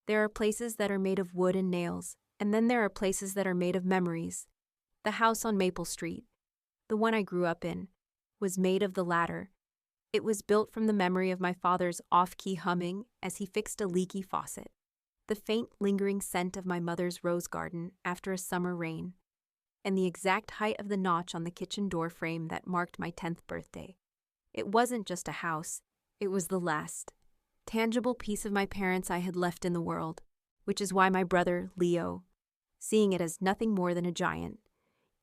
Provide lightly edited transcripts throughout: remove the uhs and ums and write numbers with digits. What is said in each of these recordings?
There are places that are made of wood and nails, and then there are places that are made of memories. The house on Maple Street, the one I grew up in, was made of the latter. It was built from the memory of my father's off-key humming as he fixed a leaky faucet, the faint lingering scent of my mother's rose garden after a summer rain, and the exact height of the notch on the kitchen door frame that marked my 10th birthday. It wasn't just a house, it was the last tangible piece of my parents I had left in the world, which is why my brother, Leo, seeing it as nothing more than a giant,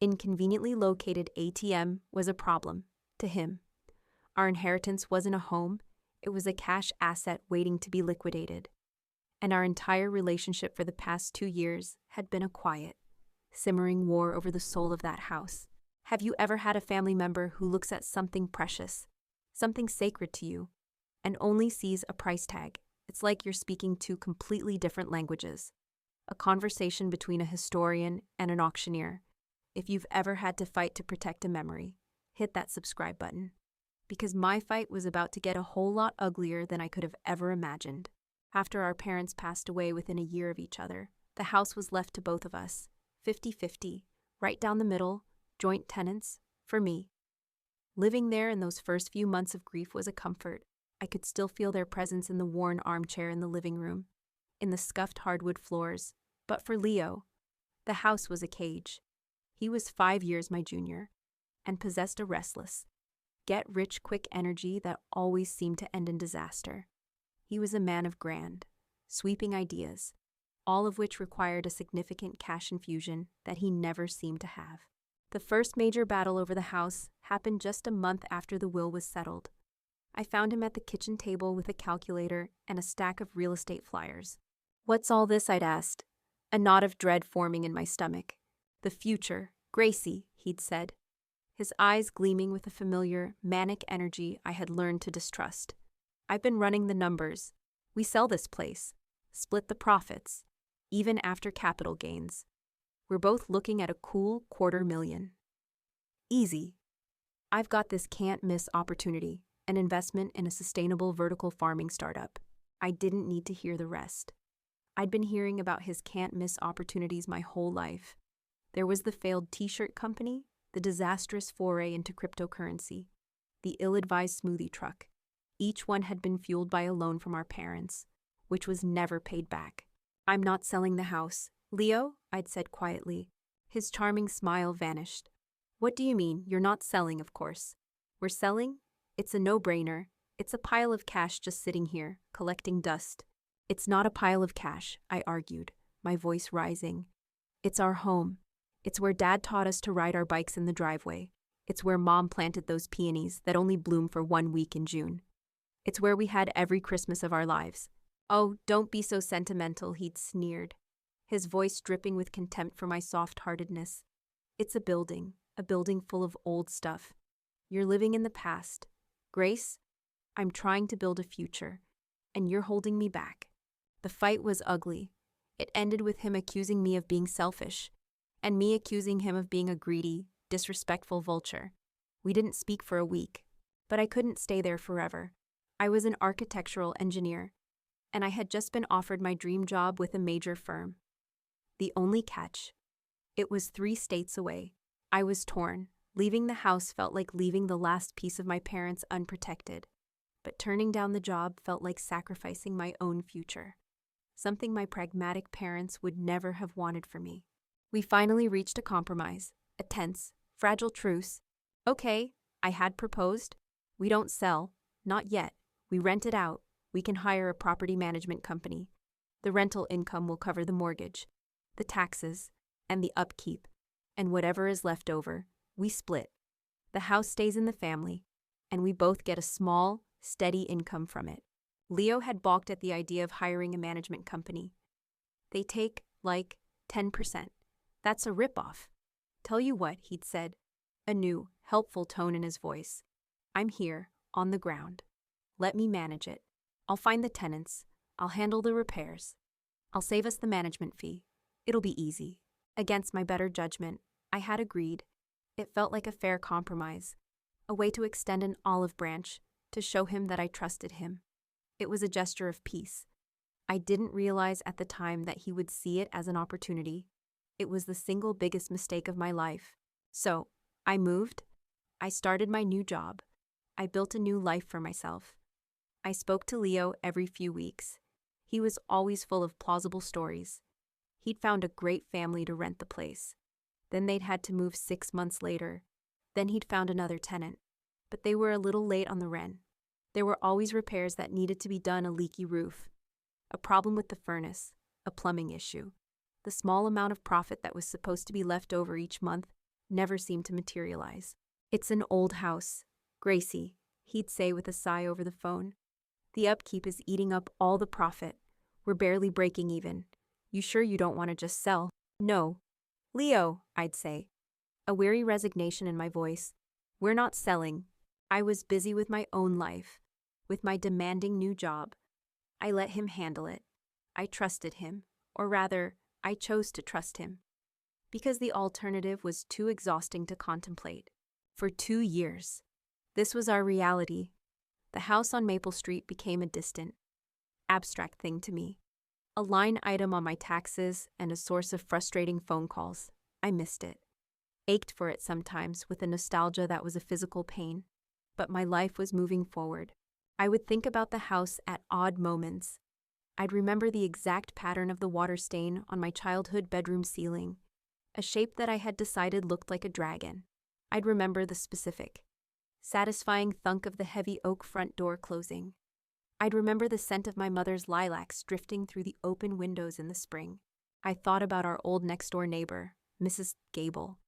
inconveniently located ATM was a problem to him. Our inheritance wasn't a home, it was a cash asset waiting to be liquidated. And our entire relationship for the past 2 years had been a quiet, simmering war over the soul of that house. Have you ever had a family member who looks at something precious, something sacred to you, and only sees a price tag? It's like you're speaking two completely different languages. A conversation between a historian and an auctioneer. If you've ever had to fight to protect a memory, hit that subscribe button. Because my fight was about to get a whole lot uglier than I could have ever imagined. After our parents passed away within a year of each other, the house was left to both of us, 50-50, right down the middle, joint tenants, for me. Living there in those first few months of grief was a comfort. I could still feel their presence in the worn armchair in the living room, in the scuffed hardwood floors. But for Leo, the house was a cage. He was 5 years my junior, and possessed a restless, get-rich-quick energy that always seemed to end in disaster. He was a man of grand, sweeping ideas, all of which required a significant cash infusion that he never seemed to have. The first major battle over the house happened just a month after the will was settled. I found him at the kitchen table with a calculator and a stack of real estate flyers. "What's all this?" I'd asked, a knot of dread forming in my stomach. "The future, Gracie," he'd said, his eyes gleaming with a familiar, manic energy I had learned to distrust. "I've been running the numbers. We sell this place, split the profits, even after capital gains. We're both looking at a cool $250,000. Easy. I've got this can't-miss opportunity, an investment in a sustainable vertical farming startup. I didn't need to hear the rest. I'd been hearing about his can't-miss opportunities my whole life. There was the failed t-shirt company, the disastrous foray into cryptocurrency, the ill-advised smoothie truck. Each one had been fueled by a loan from our parents, which was never paid back. "I'm not selling the house, Leo," I'd said quietly. His charming smile vanished. "What do you mean? You're not selling, of course." "We're selling? It's a no-brainer. It's a pile of cash just sitting here, collecting dust." "It's not a pile of cash," I argued, my voice rising. "It's our home. It's where Dad taught us to ride our bikes in the driveway. It's where Mom planted those peonies that only bloom for 1 week in June. It's where we had every Christmas of our lives." "Oh, don't be so sentimental," he'd sneered, his voice dripping with contempt for my soft-heartedness. "It's a building full of old stuff. You're living in the past. Grace, I'm trying to build a future, and you're holding me back." The fight was ugly. It ended with him accusing me of being selfish, and me accusing him of being a greedy, disrespectful vulture. We didn't speak for a week, but I couldn't stay there forever. I was an architectural engineer, and I had just been offered my dream job with a major firm. The only catch, it was 3 states away. I was torn. Leaving the house felt like leaving the last piece of my parents unprotected, but turning down the job felt like sacrificing my own future, something my pragmatic parents would never have wanted for me. We finally reached a compromise, a tense, fragile truce. "Okay," I had proposed. "We don't sell, not yet. We rent it out. We can hire a property management company. The rental income will cover the mortgage, the taxes, and the upkeep, and whatever is left over, we split. The house stays in the family, and we both get a small, steady income from it." Leo had balked at the idea of hiring a management company. "They take, 10%. That's a ripoff." "Tell you what," he'd said, a new, helpful tone in his voice. "I'm here, on the ground. Let me manage it. I'll find the tenants. I'll handle the repairs. I'll save us the management fee. It'll be easy." Against my better judgment, I had agreed. It felt like a fair compromise, a way to extend an olive branch to show him that I trusted him. It was a gesture of peace, I didn't realize at the time that he would see it as an opportunity. It was the single biggest mistake of my life. So, I moved. I started my new job. I built a new life for myself. I spoke to Leo every few weeks. He was always full of plausible stories. He'd found a great family to rent the place. Then they'd had to move 6 months later. Then he'd found another tenant. But they were a little late on the rent. There were always repairs that needed to be done, a leaky roof, a problem with the furnace, a plumbing issue. The small amount of profit that was supposed to be left over each month never seemed to materialize. "It's an old house, Gracie," he'd say with a sigh over the phone. "The upkeep is eating up all the profit. We're barely breaking even. You sure you don't want to just sell?" "No." "Leo," I'd say, a weary resignation in my voice. "We're not selling." I was busy with my own life, with my demanding new job. I let him handle it. I trusted him, or rather, I chose to trust him. Because the alternative was too exhausting to contemplate. For 2 years. This was our reality. The house on Maple Street became a distant, abstract thing to me. A line item on my taxes and a source of frustrating phone calls. I missed it. Ached for it sometimes with a nostalgia that was a physical pain. But my life was moving forward. I would think about the house at odd moments. I'd remember the exact pattern of the water stain on my childhood bedroom ceiling, a shape that I had decided looked like a dragon. I'd remember the specific, satisfying thunk of the heavy oak front door closing. I'd remember the scent of my mother's lilacs drifting through the open windows in the spring. I thought about our old next-door neighbor, Mrs. Gable,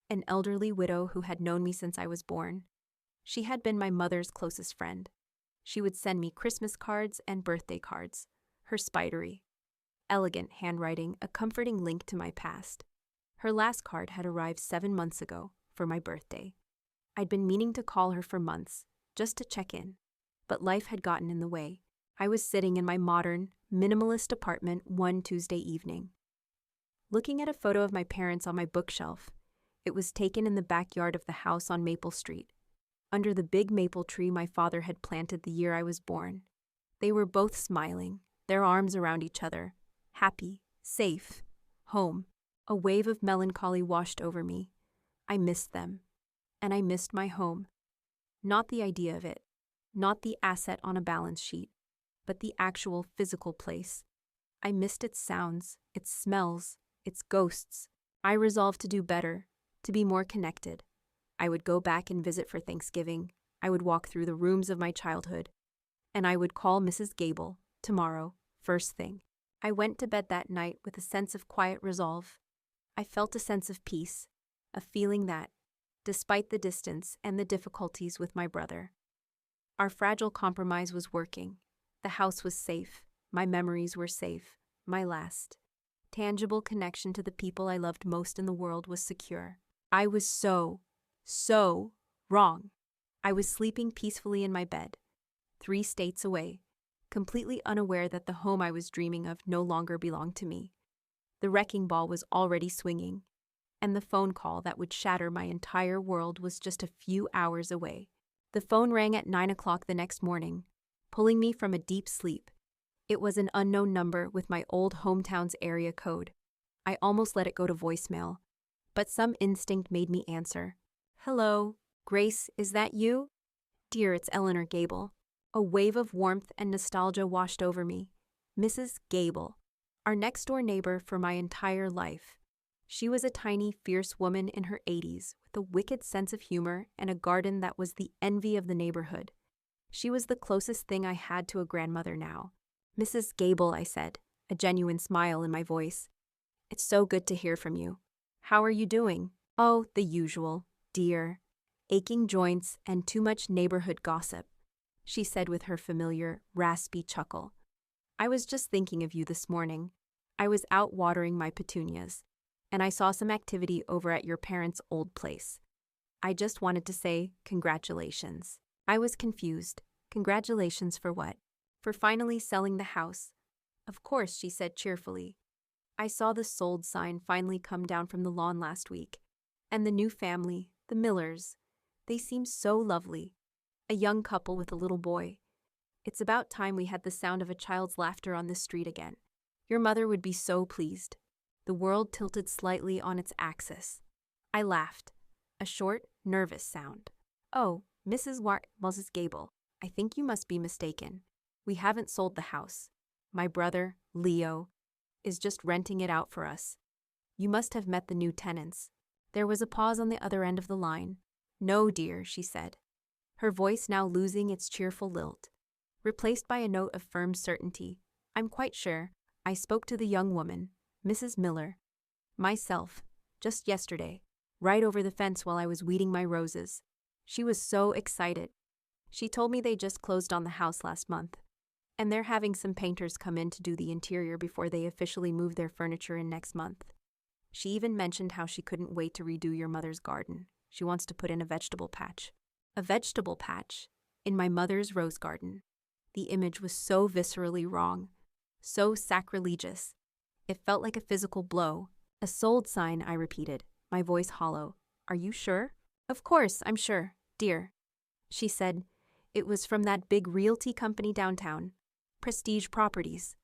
an elderly widow who had known me since I was born. She had been my mother's closest friend. She would send me Christmas cards and birthday cards, her spidery, elegant handwriting, a comforting link to my past. Her last card had arrived 7 months ago, for my birthday. I'd been meaning to call her for months, just to check in, but life had gotten in the way. I was sitting in my modern, minimalist apartment one Tuesday evening, looking at a photo of my parents on my bookshelf. It was taken in the backyard of the house on Maple Street, under the big maple tree my father had planted the year I was born. They were both smiling, their arms around each other, happy, safe, home. A wave of melancholy washed over me. I missed them, and I missed my home. Not the idea of it, not the asset on a balance sheet, but the actual physical place. I missed its sounds, its smells, its ghosts. I resolved to do better, to be more connected. I would go back and visit for Thanksgiving. I would walk through the rooms of my childhood. And I would call Mrs. Gable, tomorrow, first thing. I went to bed that night with a sense of quiet resolve. I felt a sense of peace, a feeling that, despite the distance and the difficulties with my brother, our fragile compromise was working. The house was safe. My memories were safe. My last, tangible connection to the people I loved most in the world was secure. I was so wrong. I was sleeping peacefully in my bed, 3 states away, completely unaware that the home I was dreaming of no longer belonged to me. The wrecking ball was already swinging, and the phone call that would shatter my entire world was just a few hours away. The phone rang at 9 o'clock the next morning, pulling me from a deep sleep. It was an unknown number with my old hometown's area code. I almost let it go to voicemail, but some instinct made me answer. "Hello, Grace, is that you?" "Dear, it's Eleanor Gable." A wave of warmth and nostalgia washed over me. Mrs. Gable, our next-door neighbor for my entire life. She was a tiny, fierce woman in her 80s with a wicked sense of humor and a garden that was the envy of the neighborhood. She was the closest thing I had to a grandmother now. "Mrs. Gable," I said, a genuine smile in my voice. "It's so good to hear from you. How are you doing?" "Oh, the usual, dear. Aching joints and too much neighborhood gossip," she said with her familiar, raspy chuckle. "I was just thinking of you this morning. I was out watering my petunias, and I saw some activity over at your parents' old place. I just wanted to say congratulations." I was confused. Congratulations for what? For finally selling the house. "Of course," she said cheerfully. "I saw the sold sign finally come down from the lawn last week. And the new family, the Millers, they seem so lovely. A young couple with a little boy. It's about time we had the sound of a child's laughter on this street again. Your mother would be so pleased. The world tilted slightly on its axis. I laughed. A short, nervous sound. Oh, Mrs. Gable, I think you must be mistaken. We haven't sold the house. My brother, Leo, is just renting it out for us. You must have met the new tenants. There was a pause on the other end of the line. No, dear, she said, her voice now losing its cheerful lilt, replaced by a note of firm certainty. I'm quite sure. I spoke to the young woman, Mrs. Miller, myself, just yesterday, right over the fence while I was weeding my roses. She was so excited. She told me they just closed on the house last month, and they're having some painters come in to do the interior before they officially move their furniture in next month. She even mentioned how she couldn't wait to redo your mother's garden. She wants to put in a vegetable patch. A vegetable patch? In my mother's rose garden. The image was so viscerally wrong, so sacrilegious. It felt like a physical blow. A sold sign, I repeated, my voice hollow. Are you sure? Of course, I'm sure, dear. She said, it was from that big realty company downtown, Prestige Properties.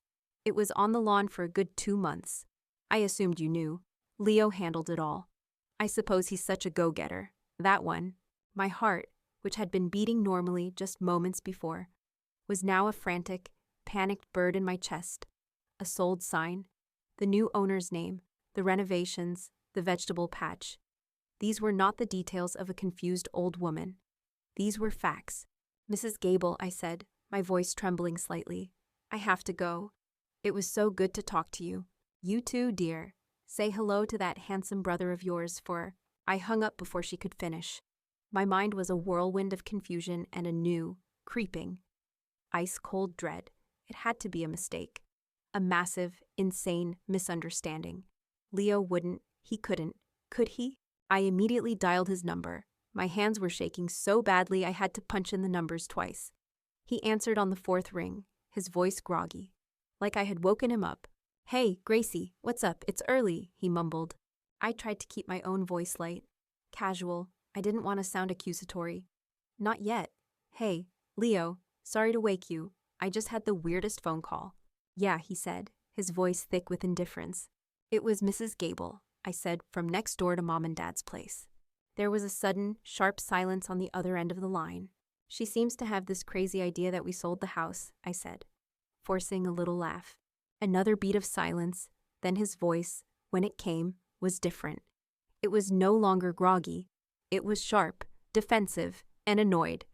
It was on the lawn for a good 2 months. I assumed you knew. Leo handled it all. I suppose he's such a go-getter. That one. My heart, which had been beating normally just moments before, was now a frantic, panicked bird in my chest. A sold sign, the new owner's name, the renovations, the vegetable patch. These were not the details of a confused old woman. These were facts. Mrs. Gable, I said, my voice trembling slightly. I have to go. It was so good to talk to you. You too, dear. Say hello to that handsome brother of yours for... I hung up before she could finish. My mind was a whirlwind of confusion and a new, creeping, ice-cold dread. It had to be a mistake. A massive, insane misunderstanding. Leo wouldn't, he couldn't, could he? I immediately dialed his number. My hands were shaking so badly I had to punch in the numbers twice. He answered on the 4th ring, his voice groggy, like I had woken him up. Hey, Gracie, what's up? It's early, he mumbled. I tried to keep my own voice light, casual. I didn't want to sound accusatory. Not yet. Hey, Leo, sorry to wake you. I just had the weirdest phone call. Yeah, he said, his voice thick with indifference. It was Mrs. Gable, I said, from next door to Mom and Dad's place. There was a sudden, sharp silence on the other end of the line. She seems to have this crazy idea that we sold the house, I said, forcing a little laugh. Another beat of silence, then his voice, when it came, was different. It was no longer groggy. It was sharp, defensive, and annoyed.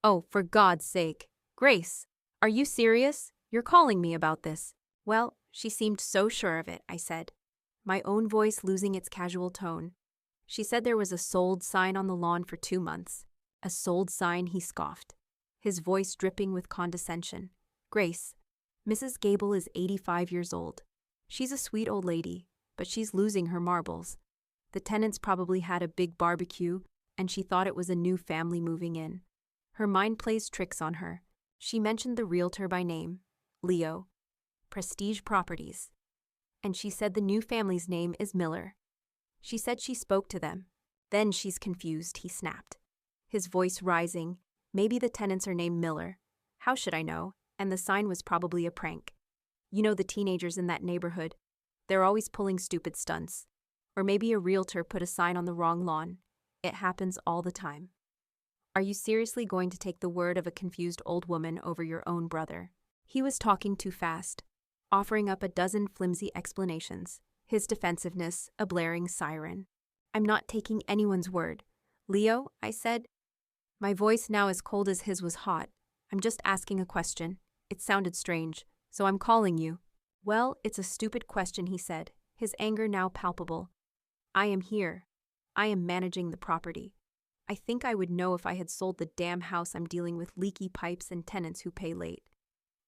Oh, for God's sake. Grace, are you serious? You're calling me about this. Well, she seemed so sure of it, I said, my own voice losing its casual tone. She said there was a sold sign on the lawn for 2 months. A sold sign, he scoffed, his voice dripping with condescension. Grace, Mrs. Gable is 85 years old. She's a sweet old lady, but she's losing her marbles. The tenants probably had a big barbecue, and she thought it was a new family moving in. Her mind plays tricks on her. She mentioned the realtor by name, Leo, Prestige Properties, and she said the new family's name is Miller. She said she spoke to them. Then she's confused, he snapped, his voice rising. Maybe the tenants are named Miller. How should I know? And the sign was probably a prank. You know the teenagers in that neighborhood. They're always pulling stupid stunts. Or maybe a realtor put a sign on the wrong lawn. It happens all the time. Are you seriously going to take the word of a confused old woman over your own brother? He was talking too fast, offering up a dozen flimsy explanations, his defensiveness a blaring siren. I'm not taking anyone's word. Leo, I said. My voice now as cold as his was hot. I'm just asking a question. It sounded strange, so I'm calling you. Well, it's a stupid question, he said, his anger now palpable. I am here. I am managing the property. I think I would know if I had sold the damn house. I'm dealing with leaky pipes and tenants who pay late.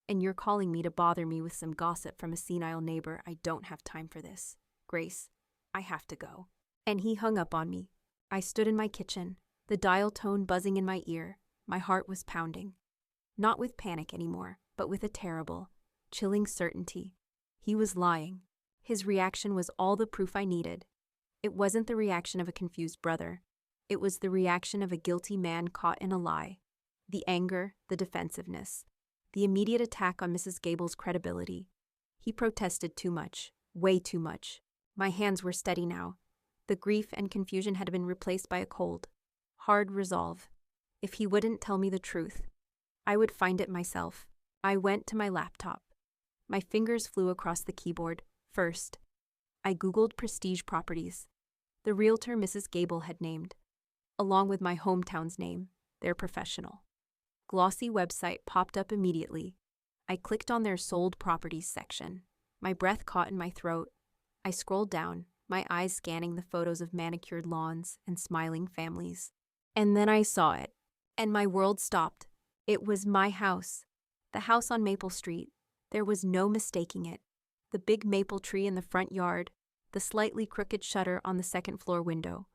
And you're calling me to bother me with some gossip from a senile neighbor. I don't have time for this. Grace, I have to go. And he hung up on me. I stood in my kitchen, the dial tone buzzing in my ear. My heart was pounding. Not with panic anymore, but with a terrible, chilling certainty. He was lying. His reaction was all the proof I needed. It wasn't the reaction of a confused brother. It was the reaction of a guilty man caught in a lie. The anger, the defensiveness. The immediate attack on Mrs. Gable's credibility. He protested too much, way too much. My hands were steady now. The grief and confusion had been replaced by a cold, hard resolve. If he wouldn't tell me the truth, I would find it myself. I went to my laptop. My fingers flew across the keyboard. First, I Googled prestige properties. The realtor Mrs. Gable had named, along with my hometown's name, their professional. Glossy website popped up immediately. I clicked on their sold properties section. My breath caught in my throat. I scrolled down, my eyes scanning the photos of manicured lawns and smiling families. And then I saw it, and my world stopped. It was my house. The house on Maple Street. There was no mistaking it. The big maple tree in the front yard, the slightly crooked shutter on the second-floor window.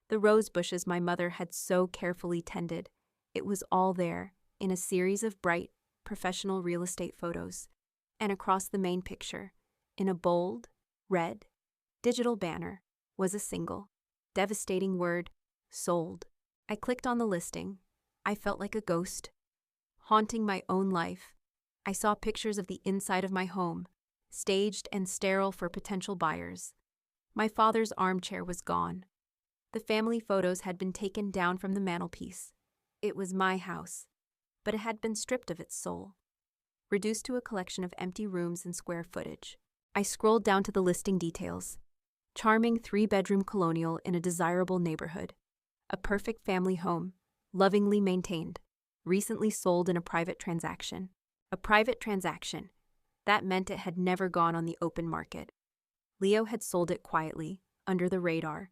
The rose bushes my mother had so carefully tended. It was all there, in a series of bright, professional real estate photos. And across the main picture, in a bold, red, digital banner, was a single, devastating word: sold. I clicked on the listing. I felt like a ghost, haunting my own life. I saw pictures of the inside of my home, staged and sterile for potential buyers. My father's armchair was gone. The family photos had been taken down from the mantelpiece. It was my house, but it had been stripped of its soul, reduced to a collection of empty rooms and square footage. I scrolled down to the listing details. Charming 3-bedroom colonial in a desirable neighborhood. A perfect family home, lovingly maintained, recently sold in a private transaction. A private transaction. That meant it had never gone on the open market. Leo had sold it quietly, under the radar,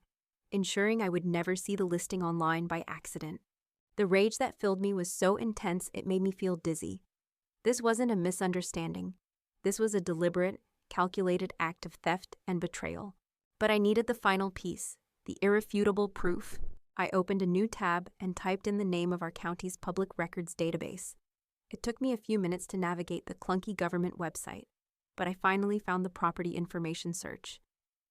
ensuring I would never see the listing online by accident. The rage that filled me was so intense it made me feel dizzy. This wasn't a misunderstanding. This was a deliberate, calculated act of theft and betrayal. But I needed the final piece, the irrefutable proof. I opened a new tab and typed in the name of our county's public records database. It took me a few minutes to navigate the clunky government website, but I finally found the property information search.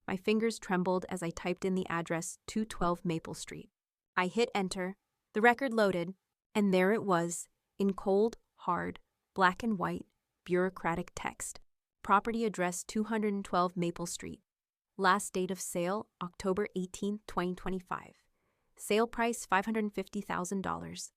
My fingers trembled as I typed in the address 212 Maple Street. I hit enter, the record loaded, and there it was, in cold, hard, black and white, bureaucratic text. Property address 212 Maple Street. Last date of sale, October 18, 2025. Sale price $550,000.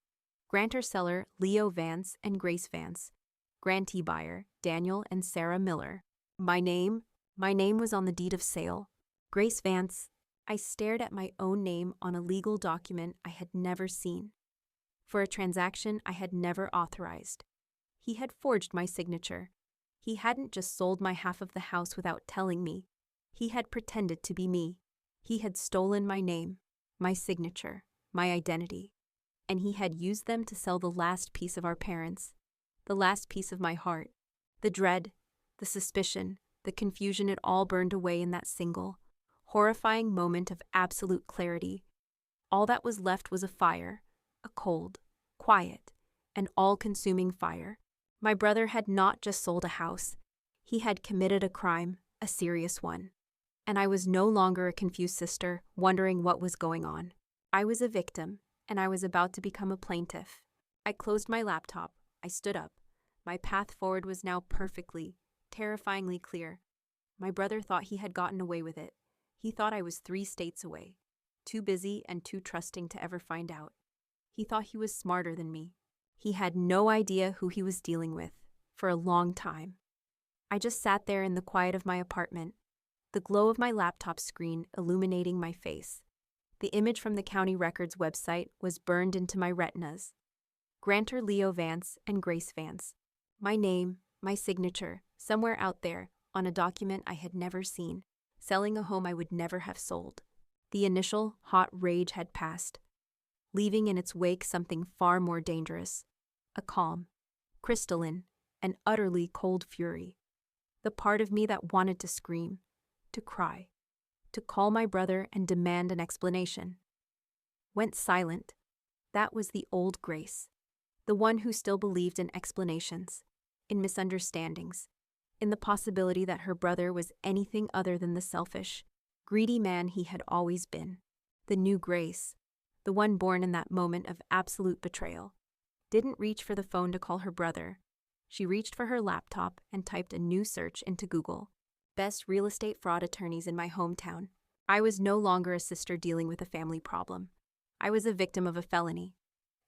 Grantor seller, Leo Vance and Grace Vance. Grantee buyer, Daniel and Sarah Miller. My name was on the deed of sale. Grace Vance. I stared at my own name on a legal document I had never seen, for a transaction I had never authorized. He had forged my signature. He hadn't just sold my half of the house without telling me. He had pretended to be me. He had stolen my name, my signature, my identity. And he had used them to sell the last piece of our parents, the last piece of my heart. The dread, the suspicion, the confusion, it all burned away in that single, horrifying moment of absolute clarity. All that was left was a fire, a cold, quiet, and all-consuming fire. My brother had not just sold a house. He had committed a crime, a serious one. And I was no longer a confused sister, wondering what was going on. I was a victim, and I was about to become a plaintiff. I closed my laptop. I stood up. My path forward was now perfectly, terrifyingly clear. My brother thought he had gotten away with it. He thought I was 3 states away, too busy and too trusting to ever find out. He thought he was smarter than me. He had no idea who he was dealing with, for a long time. I just sat there in the quiet of my apartment, the glow of my laptop screen illuminating my face. The image from the county records website was burned into my retinas. Grantor Leo Vance and Grace Vance. My name, my signature, somewhere out there, on a document I had never seen, selling a home I would never have sold. The initial, hot rage had passed, leaving in its wake something far more dangerous. A calm, crystalline, and utterly cold fury. The part of me that wanted to scream, to cry, to call my brother and demand an explanation. Went silent. That was the old Grace, the one who still believed in explanations, in misunderstandings, in the possibility that her brother was anything other than the selfish, greedy man he had always been. The new Grace, the one born in that moment of absolute betrayal, didn't reach for the phone to call her brother. She reached for her laptop and typed a new search into Google. Best real estate fraud attorneys in my hometown. I was no longer a sister dealing with a family problem. I was a victim of a felony,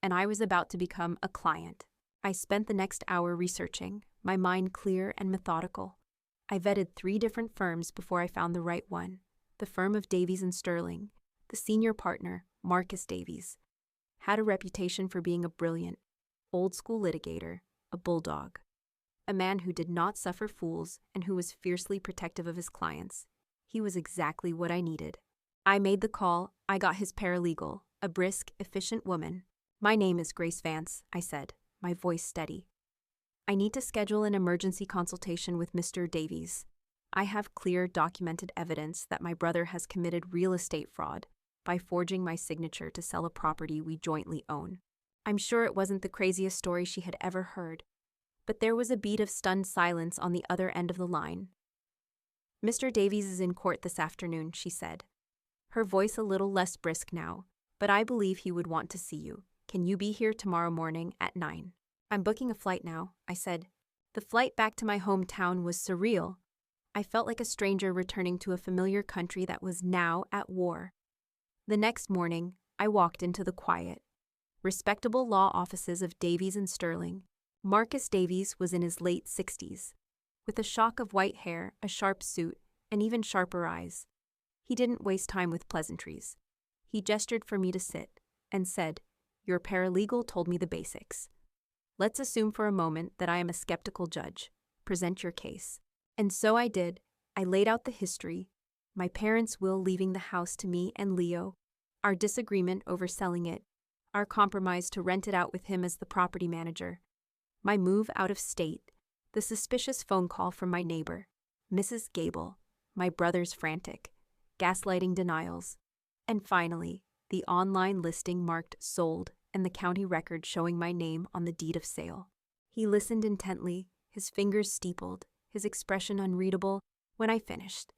and I was about to become a client. I spent the next hour researching, my mind clear and methodical. I vetted 3 different firms before I found the right one. The firm of Davies and Sterling, the senior partner, Marcus Davies, had a reputation for being a brilliant, old-school litigator, a bulldog, a man who did not suffer fools and who was fiercely protective of his clients. He was exactly what I needed. I made the call. I got his paralegal, a brisk, efficient woman. "My name is Grace Vance," I said, my voice steady. "I need to schedule an emergency consultation with Mr. Davies. I have clear, documented evidence that my brother has committed real estate fraud by forging my signature to sell a property we jointly own." I'm sure it wasn't the craziest story she had ever heard, but there was a beat of stunned silence on the other end of the line. "Mr. Davies is in court this afternoon," she said, her voice a little less brisk now, "but I believe he would want to see you. Can you be here tomorrow morning at 9? "I'm booking a flight now," I said. The flight back to my hometown was surreal. I felt like a stranger returning to a familiar country that was now at war. The next morning, I walked into the quiet, respectable law offices of Davies and Sterling. Marcus Davies was in his late 60s, with a shock of white hair, a sharp suit, and even sharper eyes. He didn't waste time with pleasantries. He gestured for me to sit and said, "Your paralegal told me the basics. Let's assume for a moment that I am a skeptical judge. Present your case." And so I did. I laid out the history, my parents' will leaving the house to me and Leo, our disagreement over selling it, our compromise to rent it out with him as the property manager, my move out of state, the suspicious phone call from my neighbor, Mrs. Gable, my brother's frantic, gaslighting denials, and finally, the online listing marked sold and the county record showing my name on the deed of sale. He listened intently, his fingers steepled, his expression unreadable. When I finished,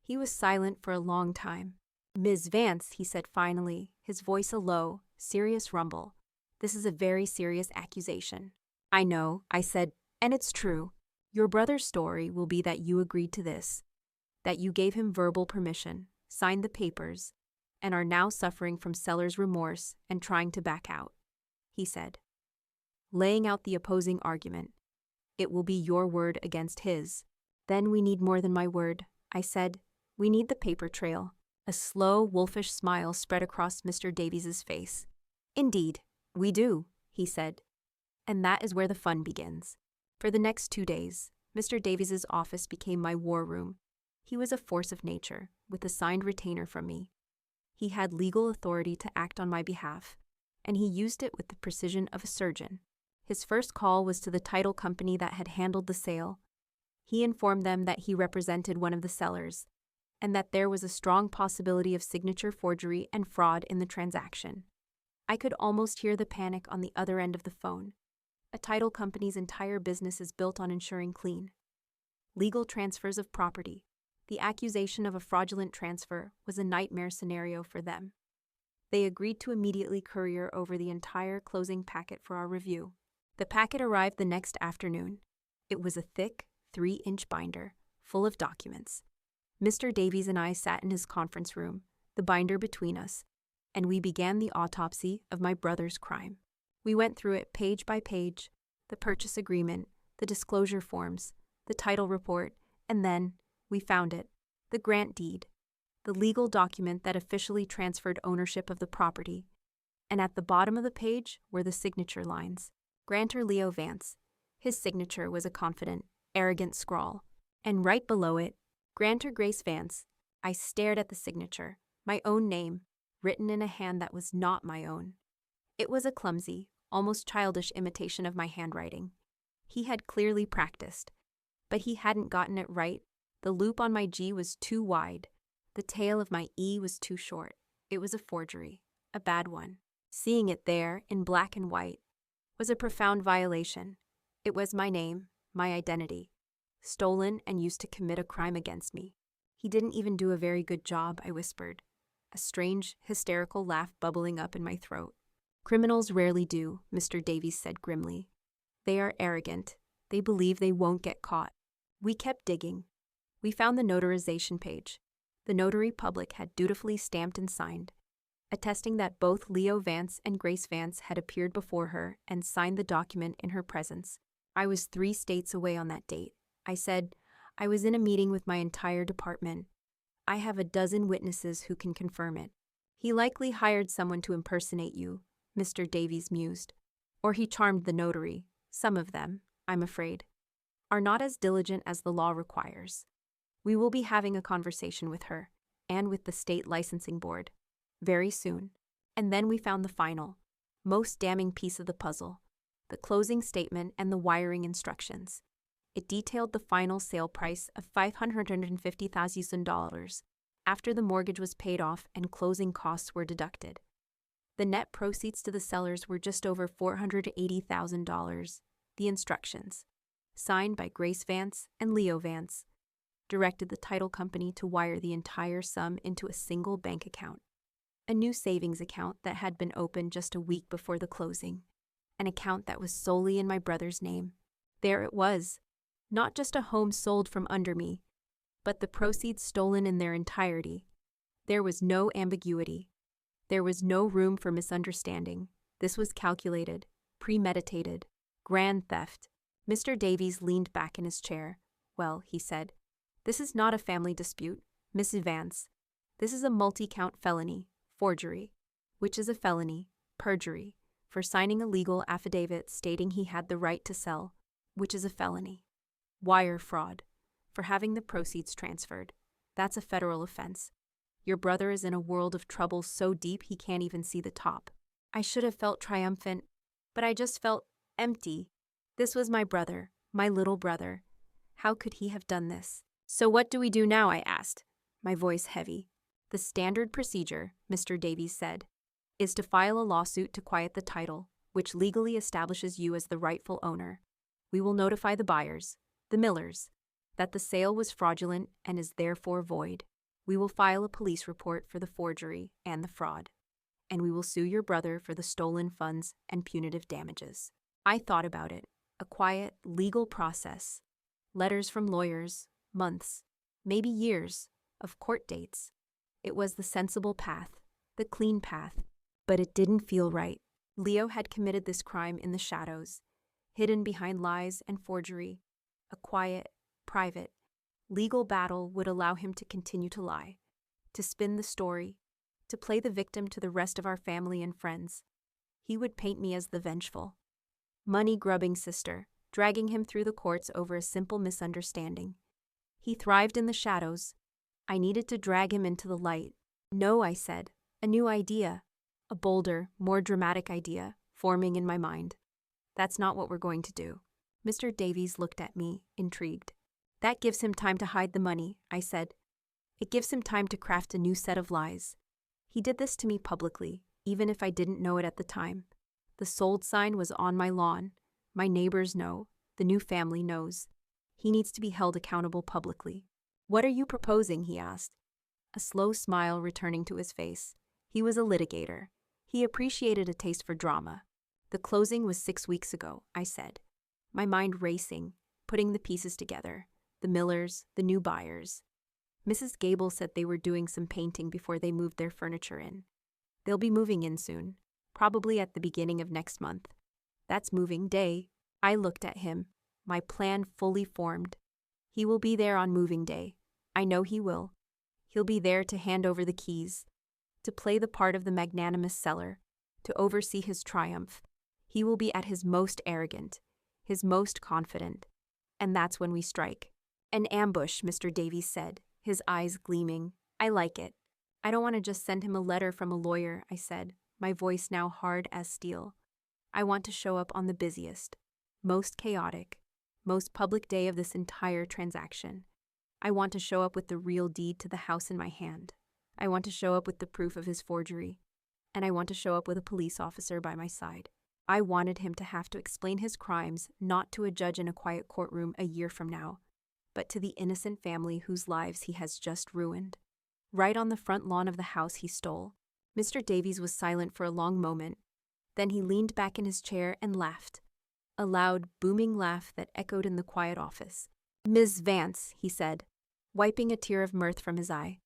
he was silent for a long time. "Ms. Vance," he said finally, his voice a low, serious rumble, "this is a very serious accusation." "I know," I said, "and it's true. Your brother's story will be that you agreed to this, that you gave him verbal permission, signed the papers, and are now suffering from seller's remorse and trying to back out," he said, laying out the opposing argument. "It will be your word against his." "Then we need more than my word," I said. "We need the paper trail." A slow, wolfish smile spread across Mr. Davies's face. "Indeed, we do," he said. And that is where the fun begins. For the next 2 days, Mr. Davies's office became my war room. He was a force of nature, with a signed retainer from me. He had legal authority to act on my behalf, and he used it with the precision of a surgeon. His first call was to the title company that had handled the sale. He informed them that he represented one of the sellers, and that there was a strong possibility of signature forgery and fraud in the transaction. I could almost hear the panic on the other end of the phone. A title company's entire business is built on ensuring clean, legal transfers of property. The accusation of a fraudulent transfer was a nightmare scenario for them. They agreed to immediately courier over the entire closing packet for our review. The packet arrived the next afternoon. It was a thick, 3-inch binder, full of documents. Mr. Davies and I sat in his conference room, the binder between us, and we began the autopsy of my brother's crime. We went through it page by page, the purchase agreement, the disclosure forms, the title report, and then we found it, the grant deed, the legal document that officially transferred ownership of the property. And at the bottom of the page were the signature lines. Grantor Leo Vance. His signature was a confident, arrogant scrawl. And right below it, Grantor Grace Vance. I stared at the signature, my own name, written in a hand that was not my own. It was a clumsy, almost childish imitation of my handwriting. He had clearly practiced, but he hadn't gotten it right. The loop on my G was too wide. The tail of my E was too short. It was a forgery, a bad one. Seeing it there, in black and white, was a profound violation. It was my name, my identity, stolen and used to commit a crime against me. "He didn't even do a very good job," I whispered, a strange, hysterical laugh bubbling up in my throat. "Criminals rarely do," Mr. Davies said grimly. "They are arrogant, They believe they won't get caught. We kept digging. We found the notarization page. The notary public had dutifully stamped and signed, attesting that both Leo Vance and Grace Vance had appeared before her and signed the document in her presence. I was 3 states away on that date. I said, I was in a meeting with my entire department. I have a dozen witnesses who can confirm it. He likely hired someone to impersonate you, Mr. Davies mused. Or he charmed the notary. Some of them, I'm afraid, are not as diligent as the law requires. We will be having a conversation with her, and with the state licensing board, very soon. And then we found the final, most damning piece of the puzzle, the closing statement and the wiring instructions. It detailed the final sale price of $550,000 after the mortgage was paid off and closing costs were deducted. The net proceeds to the sellers were just over $480,000. The instructions, signed by Grace Vance and Leo Vance, directed the title company to wire the entire sum into a single bank account, a new savings account that had been opened just a week before the closing, an account that was solely in my brother's name. There it was, not just a home sold from under me, but the proceeds stolen in their entirety. There was no ambiguity. There was no room for misunderstanding. This was calculated, premeditated, grand theft. Mr. Davies leaned back in his chair. Well, he said, this is not a family dispute, Miss Vance. This is a multi-count felony, forgery, which is a felony, perjury, for signing a legal affidavit stating he had the right to sell, which is a felony, wire fraud, for having the proceeds transferred. That's a federal offense. Your brother is in a world of trouble so deep he can't even see the top. I should have felt triumphant, but I just felt empty. This was my brother, my little brother. How could he have done this? So what do we do now? I asked, my voice heavy. The standard procedure, Mr. Davies said, is to file a lawsuit to quiet the title, which legally establishes you as the rightful owner. We will notify the buyers, the Millers, that the sale was fraudulent and is therefore void. We will file a police report for the forgery and the fraud, and we will sue your brother for the stolen funds and punitive damages. I thought about it. A quiet, legal process. Letters from lawyers, months, maybe years, of court dates. It was the sensible path, the clean path, but it didn't feel right. Leo had committed this crime in the shadows, hidden behind lies and forgery. A quiet, private, legal battle would allow him to continue to lie, to spin the story, to play the victim to the rest of our family and friends. He would paint me as the vengeful, money-grubbing sister, dragging him through the courts over a simple misunderstanding. He thrived in the shadows. I needed to drag him into the light. No, I said, a new idea, a bolder, more dramatic idea, forming in my mind. That's not what we're going to do. Mr. Davies looked at me, intrigued. That gives him time to hide the money, I said. It gives him time to craft a new set of lies. He did this to me publicly, even if I didn't know it at the time. The sold sign was on my lawn. My neighbors know. The new family knows. He needs to be held accountable publicly. What are you proposing? He asked, a slow smile returning to his face. He was a litigator. He appreciated a taste for drama. The closing was 6 weeks ago, I said, my mind racing, putting the pieces together. The Millers, the new buyers. Mrs. Gable said they were doing some painting before they moved their furniture in. They'll be moving in soon, probably at the beginning of next month. That's moving day. I looked at him, my plan fully formed. He will be there on moving day. I know he will. He'll be there to hand over the keys, to play the part of the magnanimous seller, to oversee his triumph. He will be at his most arrogant, his most confident. And that's when we strike. An ambush, Mr. Davies said, his eyes gleaming. I like it. I don't want to just send him a letter from a lawyer, I said, my voice now hard as steel. I want to show up on the busiest, most chaotic, most public day of this entire transaction. I want to show up with the real deed to the house in my hand. I want to show up with the proof of his forgery. And I want to show up with a police officer by my side. I wanted him to have to explain his crimes not to a judge in a quiet courtroom a year from now, but to the innocent family whose lives he has just ruined. Right on the front lawn of the house he stole. Mr. Davies was silent for a long moment. Then he leaned back in his chair and laughed. A loud, booming laugh that echoed in the quiet office. "Ms. Vance," he said, wiping a tear of mirth from his eye.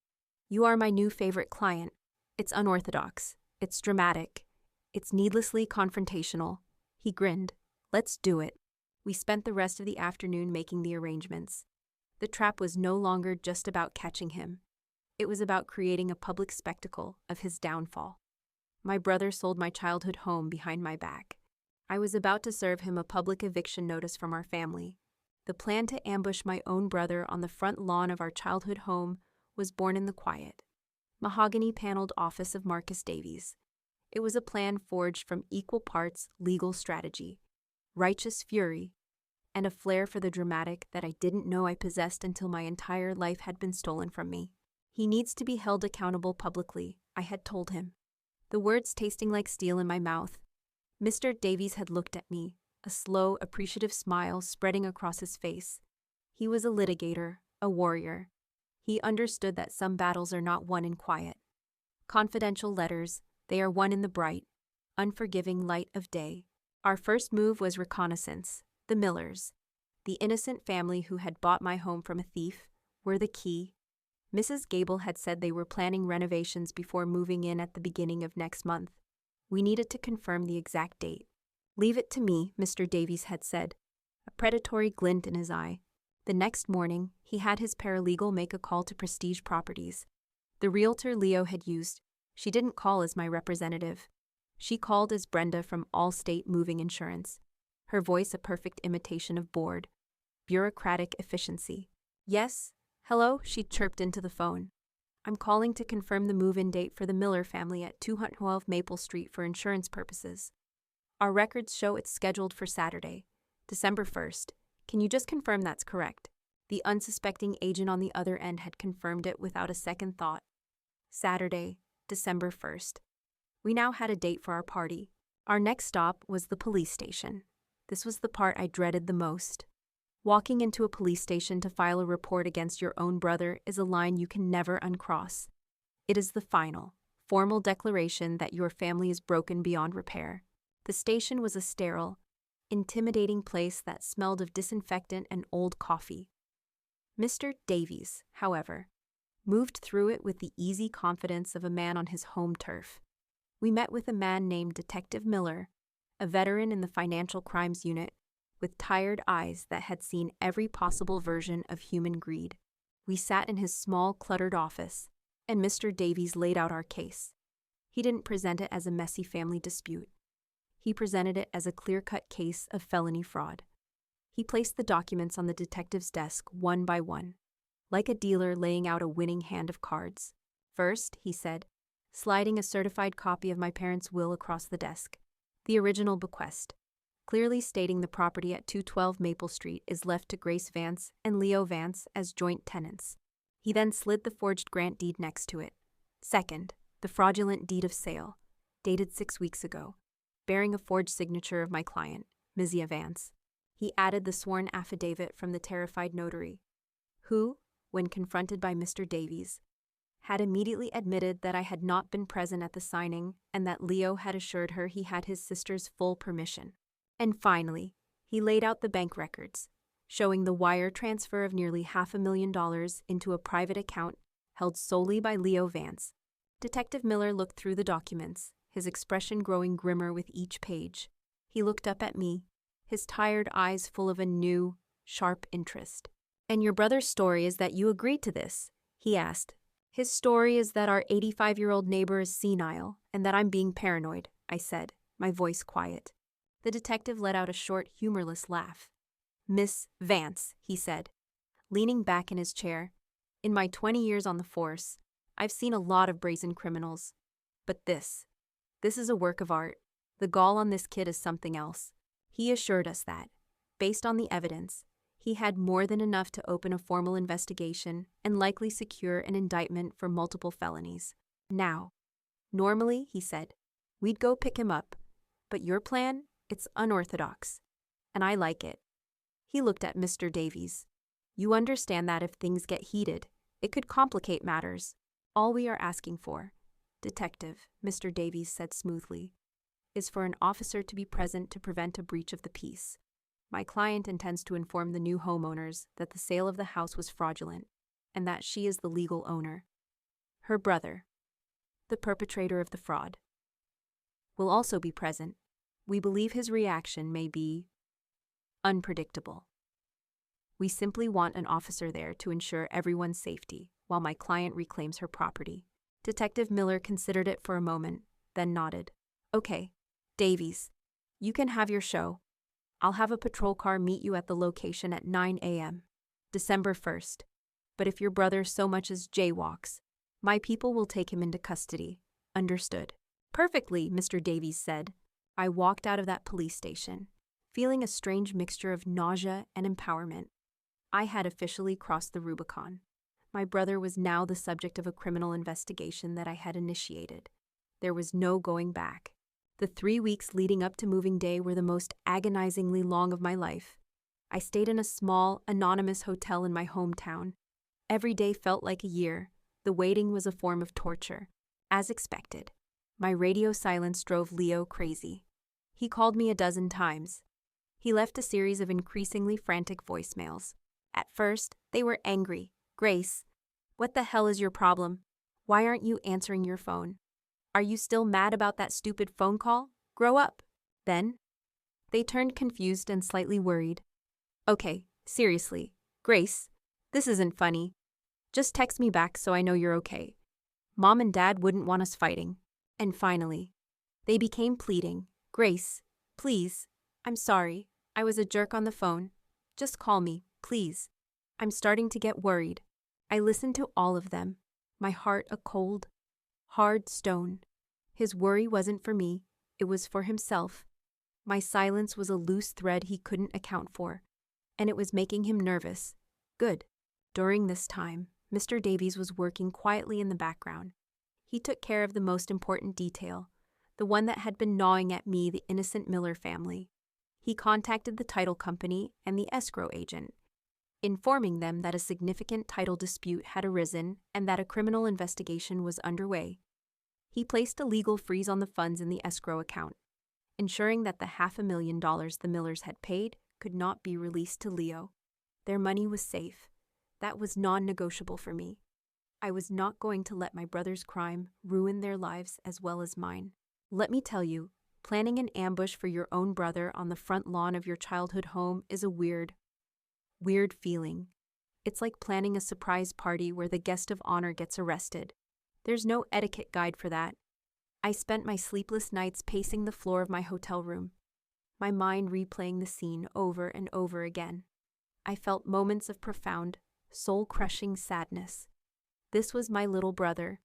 "You are my new favorite client. It's unorthodox. It's dramatic. It's needlessly confrontational." He grinned. "Let's do it." We spent the rest of the afternoon making the arrangements. The trap was no longer just about catching him. It was about creating a public spectacle of his downfall. My brother sold my childhood home behind my back. I was about to serve him a public eviction notice from our family. The plan to ambush my own brother on the front lawn of our childhood home was born in the quiet, mahogany-paneled office of Marcus Davies. It was a plan forged from equal parts legal strategy, righteous fury, and a flair for the dramatic that I didn't know I possessed until my entire life had been stolen from me. "He needs to be held accountable publicly," I had told him. The words tasting like steel in my mouth. Mr. Davies had looked at me, a slow, appreciative smile spreading across his face. He was a litigator, a warrior. He understood that some battles are not won in quiet. Confidential letters, they are won in the bright, unforgiving light of day. Our first move was reconnaissance. The Millers, the innocent family who had bought my home from a thief, were the key. Mrs. Gable had said they were planning renovations before moving in at the beginning of next month. We needed to confirm the exact date. "Leave it to me," Mr. Davies had said, a predatory glint in his eye. The next morning, he had his paralegal make a call to Prestige Properties. The realtor Leo had used, she didn't call as my representative. She called as Brenda from Allstate Moving Insurance, her voice a perfect imitation of bored, bureaucratic efficiency. "Yes? Hello?" she chirped into the phone. "I'm calling to confirm the move-in date for the Miller family at 212 Maple Street for insurance purposes. Our records show it's scheduled for Saturday, December 1st. Can you just confirm that's correct?" The unsuspecting agent on the other end had confirmed it without a second thought. Saturday, December 1st. We now had a date for our party. Our next stop was the police station. This was the part I dreaded the most. Walking into a police station to file a report against your own brother is a line you can never uncross. It is the final, formal declaration that your family is broken beyond repair. The station was a sterile, intimidating place that smelled of disinfectant and old coffee. Mr. Davies, however, moved through it with the easy confidence of a man on his home turf. We met with a man named Detective Miller, a veteran in the financial crimes unit, with tired eyes that had seen every possible version of human greed. We sat in his small, cluttered office, and Mr. Davies laid out our case. He didn't present it as a messy family dispute. He presented it as a clear-cut case of felony fraud. He placed the documents on the detective's desk one by one, like a dealer laying out a winning hand of cards. "First," he said, sliding a certified copy of my parents' will across the desk, "the original bequest, clearly stating the property at 212 Maple Street is left to Grace Vance and Leo Vance as joint tenants." He then slid the forged grant deed next to it. "Second, the fraudulent deed of sale, dated 6 weeks ago, bearing a forged signature of my client, Mizia Vance." He added the sworn affidavit from the terrified notary, who, when confronted by Mr. Davies, had immediately admitted that I had not been present at the signing and that Leo had assured her he had his sister's full permission. And finally, he laid out the bank records, showing the wire transfer of nearly $500,000 into a private account held solely by Leo Vance. Detective Miller looked through the documents, his expression growing grimmer with each page. He looked up at me, his tired eyes full of a new, sharp interest. "And your brother's story is that you agreed to this?" he asked. "His story is that our 85-year-old neighbor is senile and that I'm being paranoid," I said, my voice quiet. The detective let out a short, humorless laugh. "Miss Vance," he said, leaning back in his chair, "in my 20 years on the force, I've seen a lot of brazen criminals. But this is a work of art. The gall on this kid is something else." He assured us that, based on the evidence, he had more than enough to open a formal investigation and likely secure an indictment for multiple felonies. "Now, normally," he said, "we'd go pick him up, but your plan, it's unorthodox, and I like it." He looked at Mr. Davies. "You understand that if things get heated, it could complicate matters. All we are asking for, Detective," Mr. Davies said smoothly, is for an officer to be present to prevent a breach of the peace. My client intends to inform the new homeowners that the sale of the house was fraudulent and that she is the legal owner. Her brother, the perpetrator of the fraud, will also be present. We believe his reaction may be unpredictable. We simply want an officer there to ensure everyone's safety while my client reclaims her property. Detective Miller considered it for a moment, then nodded. Okay, Davies, you can have your show. I'll have a patrol car meet you at the location at 9 a.m., December 1st. But if your brother so much as jaywalks, my people will take him into custody. Understood. Perfectly, Mr. Davies said. I walked out of that police station, feeling a strange mixture of nausea and empowerment. I had officially crossed the Rubicon. My brother was now the subject of a criminal investigation that I had initiated. There was no going back. The 3 weeks leading up to moving day were the most agonizingly long of my life. I stayed in a small, anonymous hotel in my hometown. Every day felt like a year. The waiting was a form of torture. As expected, my radio silence drove Leo crazy. He called me a dozen times. He left a series of increasingly frantic voicemails. At first, they were angry. Grace, what the hell is your problem? Why aren't you answering your phone? Are you still mad about that stupid phone call? Grow up. Then, they turned confused and slightly worried. Okay, seriously, Grace, this isn't funny. Just text me back so I know you're okay. Mom and Dad wouldn't want us fighting. And finally, they became pleading. Grace, please, I'm sorry. I was a jerk on the phone. Just call me, please. I'm starting to get worried. I listened to all of them, my heart a cold, hard stone. His worry wasn't for me, it was for himself. My silence was a loose thread he couldn't account for, and it was making him nervous. Good. During this time, Mr. Davies was working quietly in the background. He took care of the most important detail, the one that had been gnawing at me, the innocent Miller family. He contacted the title company and the escrow agent, informing them that a significant title dispute had arisen and that a criminal investigation was underway. He placed a legal freeze on the funds in the escrow account, ensuring that the $500,000 the Millers had paid could not be released to Leo. Their money was safe. That was non-negotiable for me. I was not going to let my brother's crime ruin their lives as well as mine. Let me tell you, planning an ambush for your own brother on the front lawn of your childhood home is a weird feeling. It's like planning a surprise party where the guest of honor gets arrested. There's no etiquette guide for that. I spent my sleepless nights pacing the floor of my hotel room, my mind replaying the scene over and over again. I felt moments of profound, soul-crushing sadness. This was my little brother,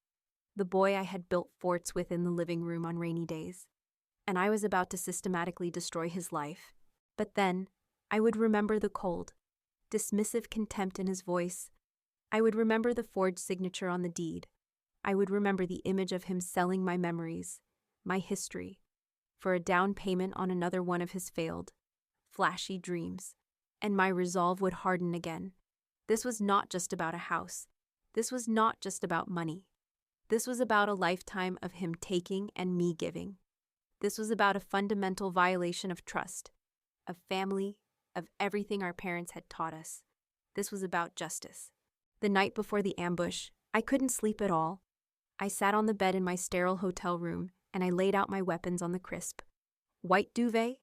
the boy I had built forts with in the living room on rainy days, and I was about to systematically destroy his life. But then, I would remember the cold, dismissive contempt in his voice. I would remember the forged signature on the deed. I would remember the image of him selling my memories, my history, for a down payment on another one of his failed, flashy dreams, and my resolve would harden again. This was not just about a house. This was not just about money. This was about a lifetime of him taking and me giving. This was about a fundamental violation of trust, of family, of everything our parents had taught us. This was about justice. The night before the ambush, I couldn't sleep at all. I sat on the bed in my sterile hotel room, and I laid out my weapons on the crisp white duvet.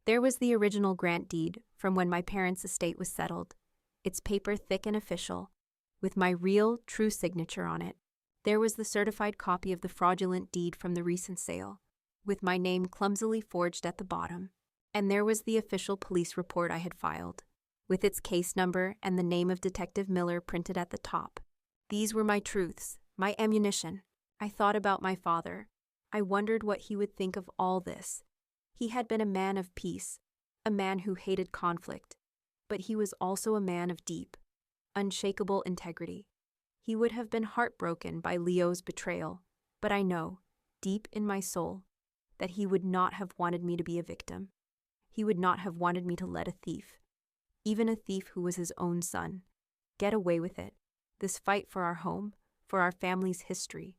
There was the original grant deed from when my parents' estate was settled, its paper thick and official, with my real, true signature on it. There was the certified copy of the fraudulent deed from the recent sale, with my name clumsily forged at the bottom. And there was the official police report I had filed, with its case number and the name of Detective Miller printed at the top. These were my truths, my ammunition. I thought about my father. I wondered what he would think of all this. He had been a man of peace, a man who hated conflict, but he was also a man of deep, unshakable integrity. He would have been heartbroken by Leo's betrayal, but I know, deep in my soul, that he would not have wanted me to be a victim. He would not have wanted me to let a thief, even a thief who was his own son, get away with it. This fight for our home, for our family's history,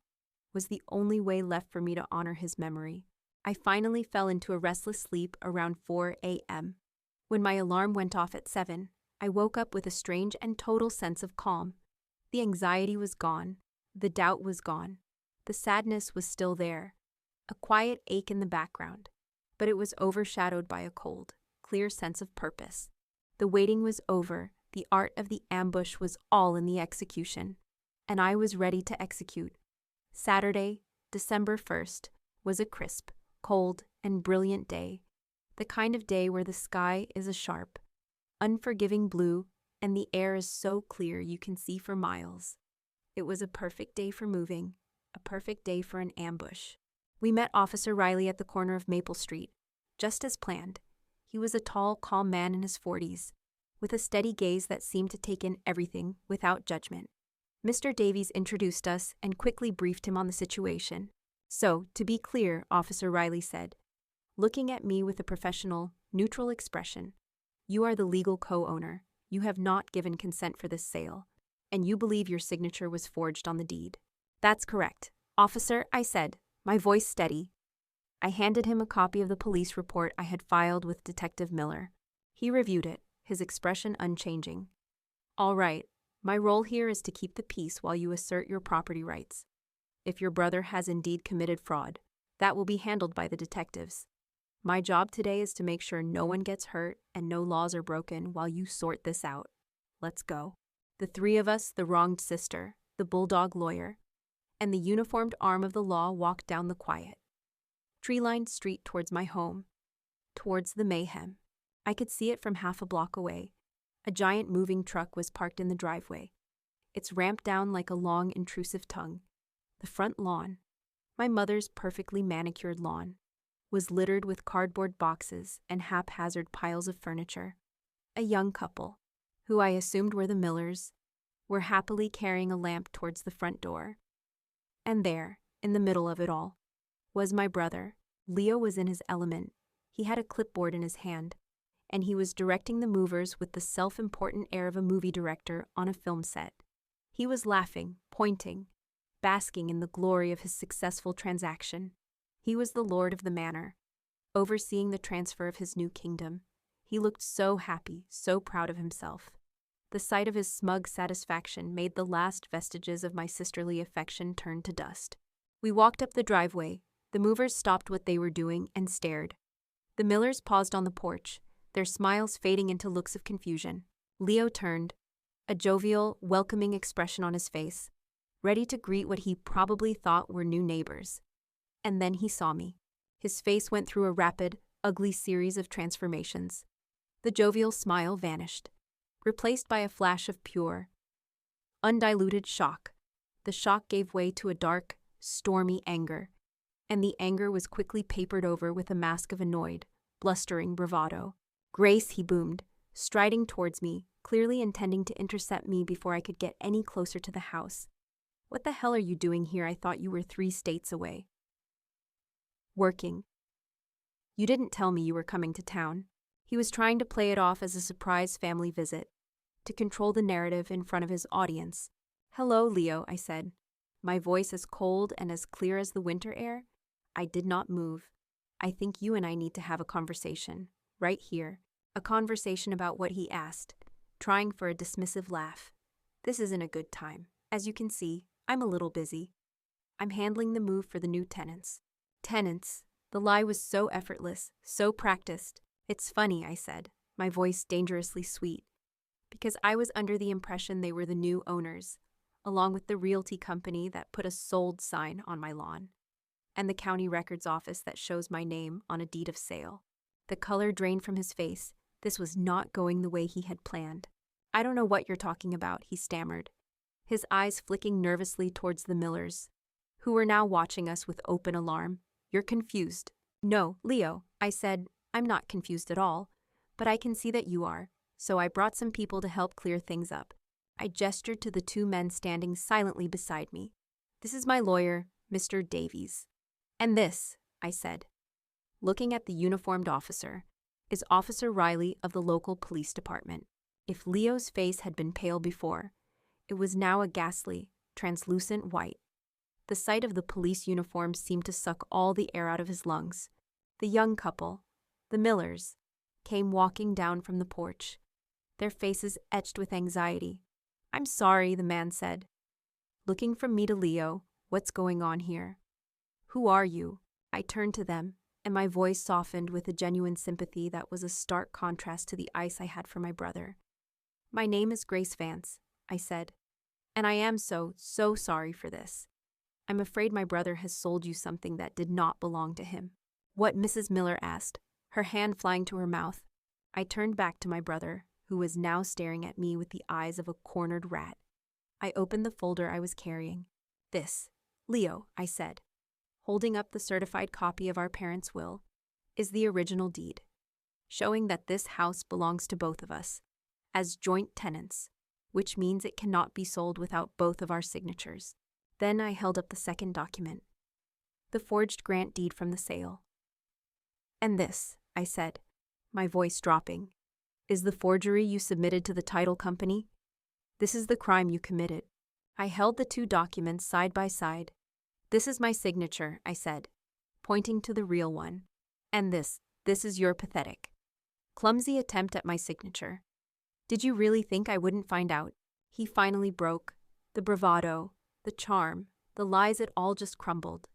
was the only way left for me to honor his memory. I finally fell into a restless sleep around 4 a.m. When my alarm went off at 7, I woke up with a strange and total sense of calm. The anxiety was gone. The doubt was gone. The sadness was still there. A quiet ache in the background. But it was overshadowed by a cold, clear sense of purpose. The waiting was over. The art of the ambush was all in the execution. And I was ready to execute. Saturday, December 1st, was a crisp, cold, and brilliant day. The kind of day where the sky is a sharp, unforgiving blue, and the air is so clear you can see for miles. It was a perfect day for moving, a perfect day for an ambush. We met Officer Riley at the corner of Maple Street, just as planned. He was a tall, calm man in his 40s, with a steady gaze that seemed to take in everything without judgment. Mr. Davies introduced us and quickly briefed him on the situation. "So, to be clear," Officer Riley said, looking at me with a professional, neutral expression, "you are the legal co-owner. You have not given consent for this sale, and you believe your signature was forged on the deed." "That's correct, officer," I said, my voice steady. I handed him a copy of the police report I had filed with Detective Miller. He reviewed it, his expression unchanging. "All right, my role here is to keep the peace while you assert your property rights. If your brother has indeed committed fraud, that will be handled by the detectives. My job today is to make sure no one gets hurt and no laws are broken while you sort this out. Let's go." The three of us, the wronged sister, the bulldog lawyer, and the uniformed arm of the law walked down the quiet, tree-lined street towards my home, towards the mayhem. I could see it from half a block away. A giant moving truck was parked in the driveway. Its ramp down like a long, intrusive tongue. The front lawn, my mother's perfectly manicured lawn, was littered with cardboard boxes and haphazard piles of furniture. A young couple, who I assumed were the Millers, were happily carrying a lamp towards the front door. And there, in the middle of it all, was my brother. Leo was in his element. He had a clipboard in his hand, and he was directing the movers with the self-important air of a movie director on a film set. He was laughing, pointing, basking in the glory of his successful transaction. He was the lord of the manor, overseeing the transfer of his new kingdom. He looked so happy, so proud of himself. The sight of his smug satisfaction made the last vestiges of my sisterly affection turn to dust. We walked up the driveway. The movers stopped what they were doing and stared. The Millers paused on the porch, their smiles fading into looks of confusion. Leo turned, a jovial, welcoming expression on his face, ready to greet what he probably thought were new neighbors. And then he saw me. His face went through a rapid, ugly series of transformations. The jovial smile vanished, replaced by a flash of pure, undiluted shock. The shock gave way to a dark, stormy anger, and the anger was quickly papered over with a mask of annoyed, blustering bravado. "Grace," he boomed, striding towards me, clearly intending to intercept me before I could get any closer to the house. "What the hell are you doing here? I thought you were 3 states away." "Working. You didn't tell me you were coming to town." He was trying to play it off as a surprise family visit, to control the narrative in front of his audience. "Hello, Leo," I said, my voice as cold and as clear as the winter air. I did not move. "I think you and I need to have a conversation, right here." A conversation about what he asked, trying for a dismissive laugh. "This isn't a good time. As you can see, I'm a little busy. I'm handling the move for the new tenants." Tenants. The lie was so effortless, so practiced. "It's funny," I said, my voice dangerously sweet, because I was under the impression they were the new owners, along with the realty company that put a sold sign on my lawn, and the county records office that shows my name on a deed of sale. The color drained from his face. This was not going the way he had planned. "I don't know what you're talking about," he stammered, his eyes flicking nervously towards the Millers, who were now watching us with open alarm. "You're confused." "No, Leo," I said, "I'm not confused at all, but I can see that you are, so I brought some people to help clear things up." I gestured to the 2 men standing silently beside me. "This is my lawyer, Mr. Davies. And this," I said, looking at the uniformed officer, "is Officer Riley of the local police department." If Leo's face had been pale before, it was now a ghastly, translucent white. The sight of the police uniform seemed to suck all the air out of his lungs. The young couple, the Millers, came walking down from the porch, their faces etched with anxiety. "I'm sorry," the man said, looking from me to Leo. "What's going on here?" "Who are you?" I turned to them, and my voice softened with a genuine sympathy that was a stark contrast to the ice I had for my brother. "My name is Grace Vance," I said, "and I am so sorry for this. I'm afraid my brother has sold you something that did not belong to him." "What?" Mrs. Miller asked, her hand flying to her mouth. I turned back to my brother, who was now staring at me with the eyes of a cornered rat. I opened the folder I was carrying. "This, Leo," I said, holding up the certified copy of our parents' will, "is the original deed, showing that this house belongs to both of us, as joint tenants, which means it cannot be sold without both of our signatures." Then I held up the second document, the forged grant deed from the sale. "And this," I said, my voice dropping, "is the forgery you submitted to the title company. This is the crime you committed." I held the two documents side by side. "This is my signature," I said, pointing to the real one. "And this is your pathetic, clumsy attempt at my signature. Did you really think I wouldn't find out?" He finally broke. The bravado, the charm, the lies, it all just crumbled,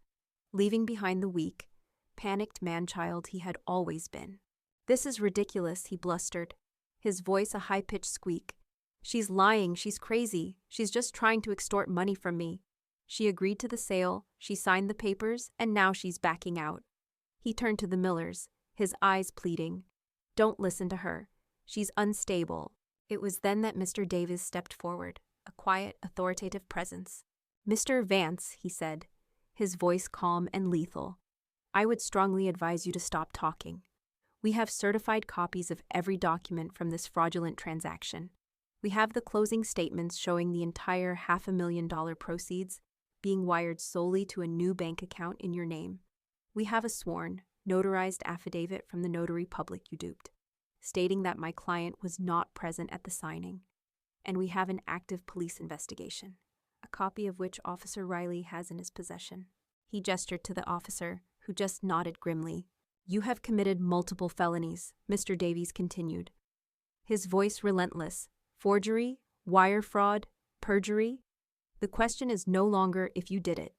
leaving behind the weak, panicked man-child he had always been. "This is ridiculous," he blustered, his voice a high-pitched squeak. "She's lying, she's crazy, she's just trying to extort money from me. She agreed to the sale, she signed the papers, and now she's backing out." He turned to the Millers, his eyes pleading. "Don't listen to her. She's unstable." It was then that Mr. Davis stepped forward, a quiet, authoritative presence. "Mr. Vance," he said, his voice calm and lethal, "I would strongly advise you to stop talking. We have certified copies of every document from this fraudulent transaction. We have the closing statements showing the entire $500,000 proceeds being wired solely to a new bank account in your name. We have a sworn, notarized affidavit from the notary public you duped, stating that my client was not present at the signing. And we have an active police investigation, a copy of which Officer Riley has in his possession." He gestured to the officer, who just nodded grimly. "You have committed multiple felonies," Mr. Davies continued, his voice relentless. "Forgery, wire fraud, perjury. The question is no longer if you did it.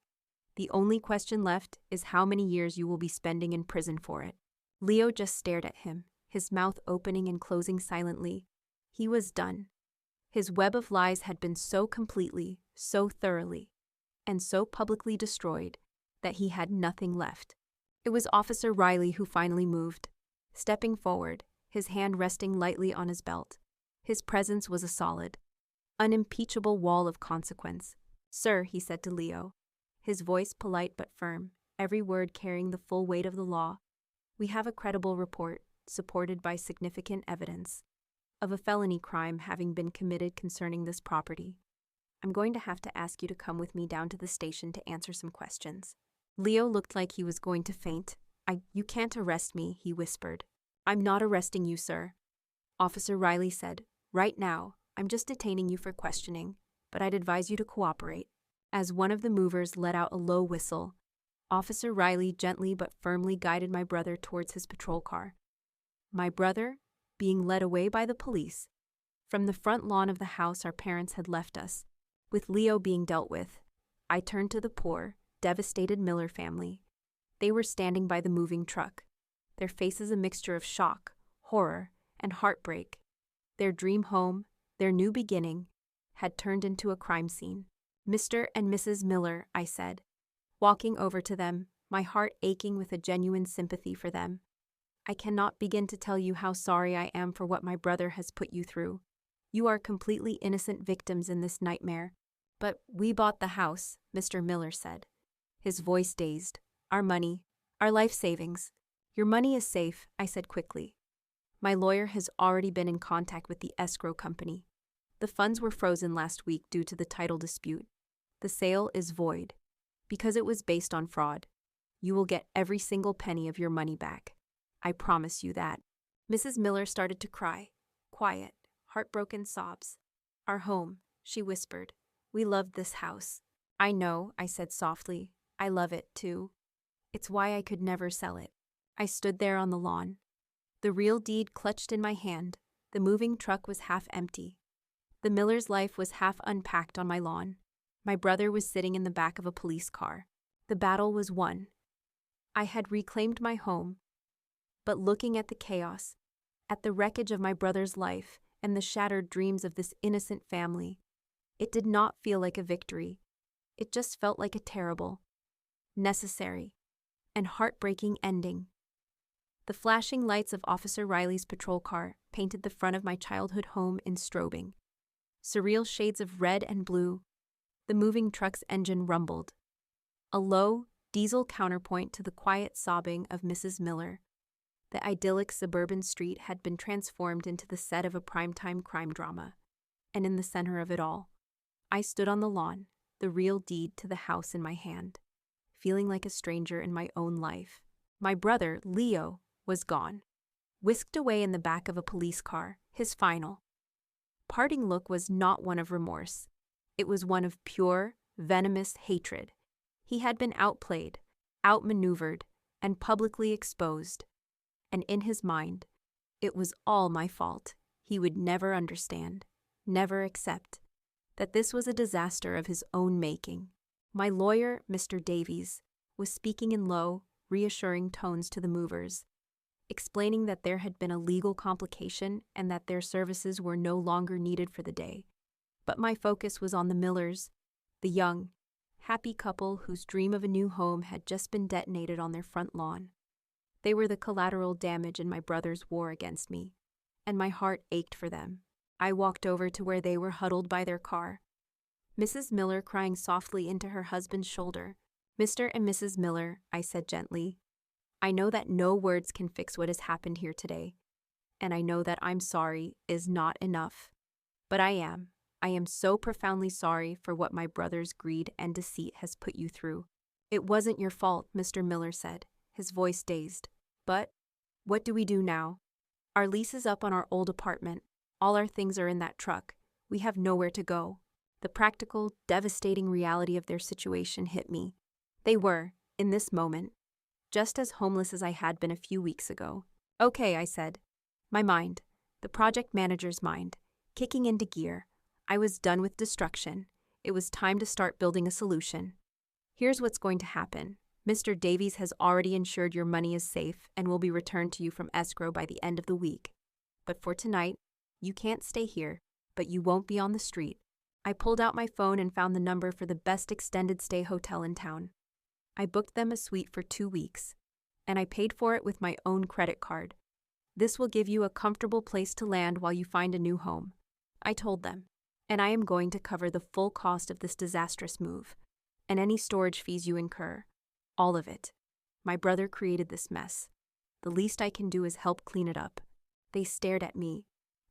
The only question left is how many years you will be spending in prison for it." Leo just stared at him, his mouth opening and closing silently. He was done. His web of lies had been so completely, so thoroughly, and so publicly destroyed that he had nothing left. It was Officer Riley who finally moved, stepping forward, his hand resting lightly on his belt. His presence was a solid, unimpeachable wall of consequence. "Sir," he said to Leo, his voice polite but firm, every word carrying the full weight of the law, "we have a credible report, supported by significant evidence, of a felony crime having been committed concerning this property. I'm going to have to ask you to come with me down to the station to answer some questions." Leo looked like he was going to faint. You can't arrest me," he whispered. "I'm not arresting you, sir," Officer Riley said. "Right now, I'm just detaining you for questioning, but I'd advise you to cooperate." As one of the movers let out a low whistle, Officer Riley gently but firmly guided my brother towards his patrol car. My brother, being led away by the police, from the front lawn of the house our parents had left us, with Leo being dealt with, I turned to the poor, devastated Miller family. They were standing by the moving truck, their faces a mixture of shock, horror, and heartbreak. Their dream home, their new beginning, had turned into a crime scene. "Mr. and Mrs. Miller," I said, walking over to them, my heart aching with a genuine sympathy for them. "I cannot begin to tell you how sorry I am for what my brother has put you through. You are completely innocent victims in this nightmare." "But we bought the house," Mr. Miller said, his voice dazed. "Our money, our life savings." "Your money is safe," I said quickly. "My lawyer has already been in contact with the escrow company. The funds were frozen last week due to the title dispute. The sale is void, because it was based on fraud. You will get every single penny of your money back. I promise you that." Mrs. Miller started to cry, quiet, heartbroken sobs. "Our home," she whispered. "We loved this house." "I know," I said softly. "I love it, too. It's why I could never sell it." I stood there on the lawn, the real deed clutched in my hand. The moving truck was half empty. The miller's life was half unpacked on my lawn. My brother was sitting in the back of a police car. The battle was won. I had reclaimed my home. But looking at the chaos, at the wreckage of my brother's life and the shattered dreams of this innocent family, it did not feel like a victory. It just felt like a terrible, necessary, and heartbreaking ending. The flashing lights of Officer Riley's patrol car painted the front of my childhood home in strobing. Surreal shades of red and blue. The moving truck's engine rumbled. A low, diesel counterpoint to the quiet sobbing of Mrs. Miller. The idyllic suburban street had been transformed into the set of a primetime crime drama. And in the center of it all, I stood on the lawn, the real deed to the house in my hand, feeling like a stranger in my own life. My brother, Leo, was gone, whisked away in the back of a police car. His final parting look was not one of remorse. It was one of pure, venomous hatred. He had been outplayed, outmaneuvered, and publicly exposed. And in his mind, it was all my fault. He would never understand, never accept, that this was a disaster of his own making. My lawyer, Mr. Davies, was speaking in low, reassuring tones to the movers, explaining that there had been a legal complication and that their services were no longer needed for the day. But my focus was on the Millers, the young, happy couple whose dream of a new home had just been detonated on their front lawn. They were the collateral damage in my brother's war against me, and my heart ached for them. I walked over to where they were huddled by their car, Mrs. Miller crying softly into her husband's shoulder. "Mr. and Mrs. Miller," I said gently, "I know that no words can fix what has happened here today, and I know that I'm sorry is not enough. But I am so profoundly sorry for what my brother's greed and deceit has put you through. It wasn't your fault," Mr. Miller said, his voice dazed. "But what do we do now? Our lease is up on our old apartment. All our things are in that truck. We have nowhere to go." The practical, devastating reality of their situation hit me. They were, in this moment, just as homeless as I had been a few weeks ago. "Okay," I said. My mind, the project manager's mind, kicking into gear. I was done with destruction. It was time to start building a solution. "Here's what's going to happen. Mr. Davies has already ensured your money is safe and will be returned to you from escrow by the end of the week. But for tonight, you can't stay here, but you won't be on the street." I pulled out my phone and found the number for the best extended stay hotel in town. I booked them a suite for 2 weeks, and I paid for it with my own credit card. "This will give you a comfortable place to land while you find a new home," I told them. "And I am going to cover the full cost of this disastrous move, and any storage fees you incur. All of it. My brother created this mess. The least I can do is help clean it up." They stared at me,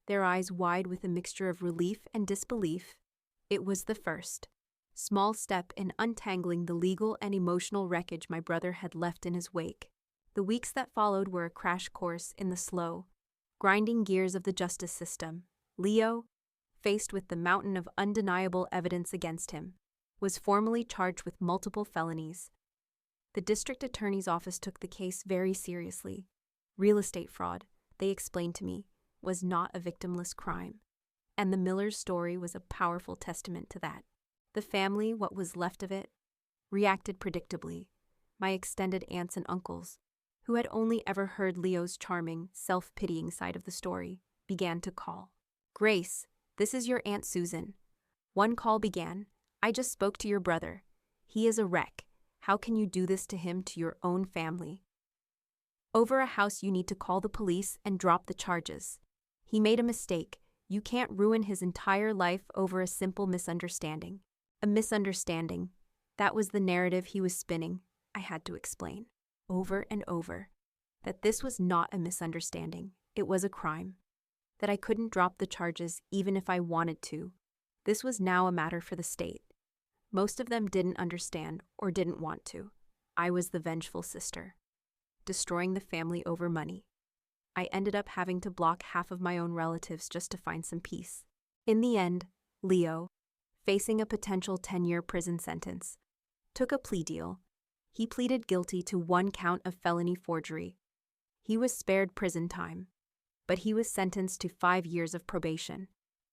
their eyes wide with a mixture of relief and disbelief. It was the first, small step in untangling the legal and emotional wreckage my brother had left in his wake. The weeks that followed were a crash course in the slow, grinding gears of the justice system. Leo, faced with the mountain of undeniable evidence against him, was formally charged with multiple felonies. The district attorney's office took the case very seriously. Real estate fraud, they explained to me, was not a victimless crime. And the Miller's story was a powerful testament to that. The family, what was left of it, reacted predictably. My extended aunts and uncles, who had only ever heard Leo's charming, self-pitying side of the story, began to call. "Grace, this is your Aunt Susan." One call began, "I just spoke to your brother. He is a wreck. How can you do this to him, to your own family? Over a house you need to call the police and drop the charges. He made a mistake. You can't ruin his entire life over a simple misunderstanding." A misunderstanding. That was the narrative he was spinning. I had to explain, over and over, that this was not a misunderstanding. It was a crime. That I couldn't drop the charges even if I wanted to. This was now a matter for the state. Most of them didn't understand or didn't want to. I was the vengeful sister, destroying the family over money. I ended up having to block half of my own relatives just to find some peace. In the end, Leo, facing a potential 10-year prison sentence, took a plea deal. He pleaded guilty to 1 count of felony forgery, He was spared prison time, but he was sentenced to 5 years of probation,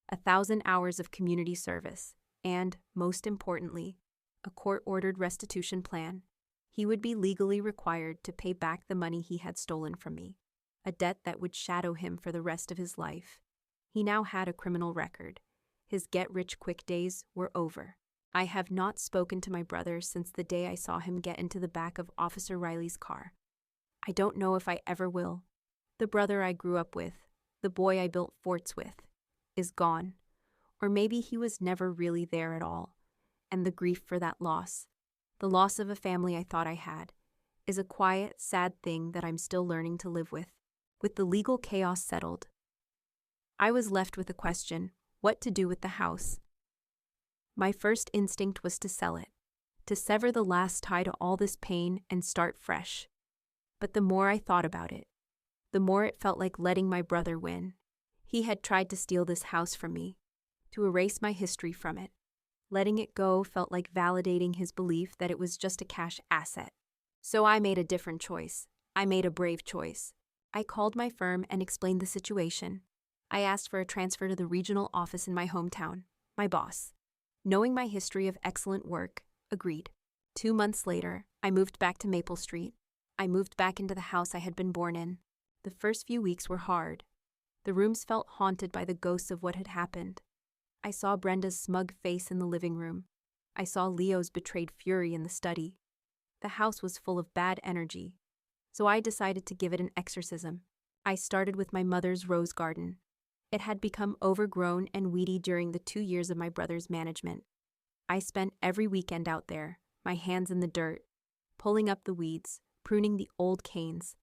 1,000 hours of community service, and, most importantly, a court-ordered restitution plan. He would be legally required to pay back the money he had stolen from me, a debt that would shadow him for the rest of his life. He now had a criminal record. His get-rich-quick days were over. I have not spoken to my brother since the day I saw him get into the back of Officer Riley's car. I don't know if I ever will. The brother I grew up with, the boy I built forts with, is gone. Or maybe he was never really there at all. And the grief for that loss, the loss of a family I thought I had, is a quiet, sad thing that I'm still learning to live with. With the legal chaos settled, I was left with a question: what to do with the house? My first instinct was to sell it, to sever the last tie to all this pain and start fresh. But the more I thought about it, the more it felt like letting my brother win. He had tried to steal this house from me, to erase my history from it. Letting it go felt like validating his belief that it was just a cash asset. So I made a different choice. I made a brave choice. I called my firm and explained the situation. I asked for a transfer to the regional office in my hometown. My boss, knowing my history of excellent work, agreed. 2 months later, I moved back to Maple Street. I moved back into the house I had been born in. The first few weeks were hard. The rooms felt haunted by the ghosts of what had happened. I saw Brenda's smug face in the living room. I saw Leo's betrayed fury in the study. The house was full of bad energy, so I decided to give it an exorcism. I started with my mother's rose garden. It had become overgrown and weedy during the 2 years of my brother's management. I spent every weekend out there, my hands in the dirt, pulling up the weeds, pruning the old canes,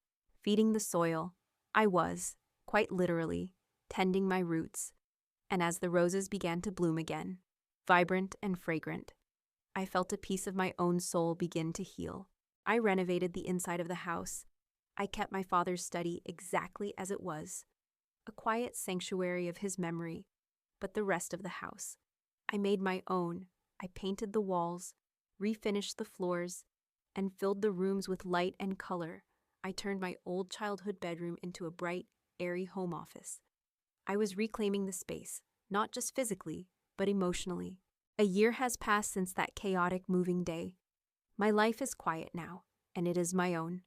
feeding the soil. I was, quite literally, tending my roots. And as the roses began to bloom again, vibrant and fragrant, I felt a piece of my own soul begin to heal. I renovated the inside of the house. I kept my father's study exactly as it was, a quiet sanctuary of his memory, but the rest of the house I made my own. I painted the walls, refinished the floors, and filled the rooms with light and color. I turned my old childhood bedroom into a bright, airy home office. I was reclaiming the space, not just physically, but emotionally. A year has passed since that chaotic moving day. My life is quiet now, and it is my own.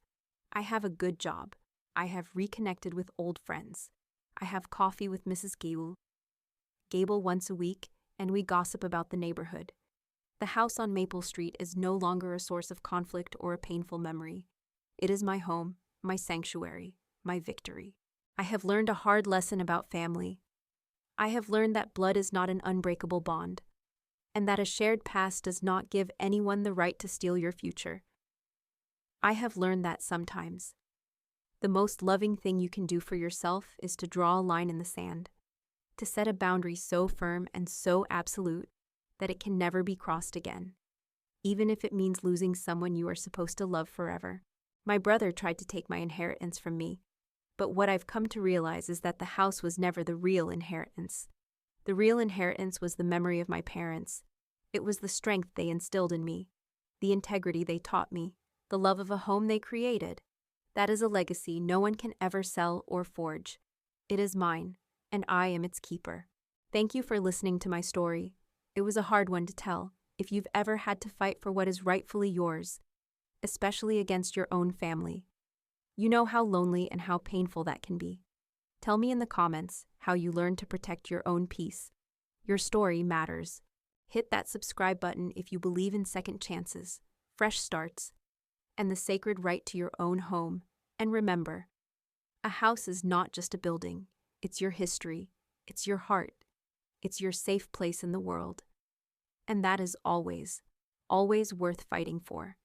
I have a good job. I have reconnected with old friends. I have coffee with Mrs. Gable once a week, and we gossip about the neighborhood. The house on Maple Street is no longer a source of conflict or a painful memory. It is my home, my sanctuary, my victory. I have learned a hard lesson about family. I have learned that blood is not an unbreakable bond, and that a shared past does not give anyone the right to steal your future. I have learned that sometimes the most loving thing you can do for yourself is to draw a line in the sand, to set a boundary so firm and so absolute that it can never be crossed again, even if it means losing someone you are supposed to love forever. My brother tried to take my inheritance from me, but what I've come to realize is that the house was never the real inheritance. The real inheritance was the memory of my parents. It was the strength they instilled in me, the integrity they taught me, the love of a home they created. That is a legacy no one can ever sell or forge. It is mine, and I am its keeper. Thank you for listening to my story. It was a hard one to tell. If you've ever had to fight for what is rightfully yours, especially against your own family, you know how lonely and how painful that can be. Tell me in the comments how you learned to protect your own peace. Your story matters. Hit that subscribe button if you believe in second chances, fresh starts, and the sacred right to your own home. And remember, a house is not just a building. It's your history. It's your heart. It's your safe place in the world. And that is always, always worth fighting for.